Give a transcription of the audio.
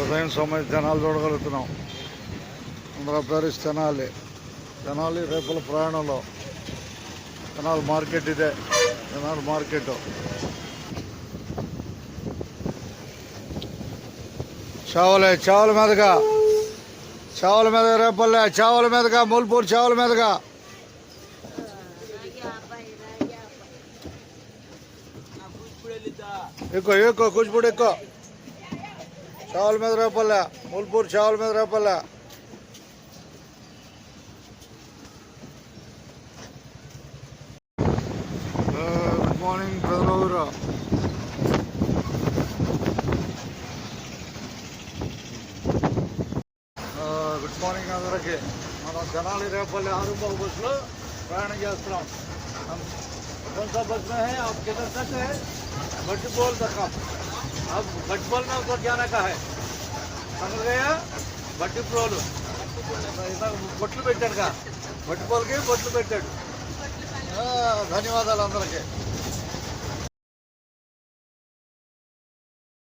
ఉదయం సమయం జనాలు చూడగలుగుతున్నాం. ఆంధ్రప్రదేశ్ తెనాలి రేపల ప్రయాణంలో తెనాలి మార్కెట్ ఇదే. తెనాలి మార్కెట్ చావల మీదగా రేపల్లె చావల మీదగా మూల్పూర్ చావల మీదగా ఎక్కువ కూచిపూడి ఎక్కువ చావల మీద రేపల్లె మూల్పూర్ చావల మీద రేపల్లె. గుడ్ మార్నింగ్ ప్రజలూరు. గుడ్ మార్నింగ్ అందరికి. మనం తెనాలి రేపల్లి 6 బస్సులో ప్రయాణం చేస్తున్నాం. कौन सा बस में है? आप किधर तक है? भट्टीपोल तक अब भट्टीपोल में उसको जाने का है. समझ गया? भट्टीपोल బొట్లు పెట్టాడుగా భట్టిపోల్కి బొట్లు పెట్టాడు. ధన్యవాదాలు అందరికీ.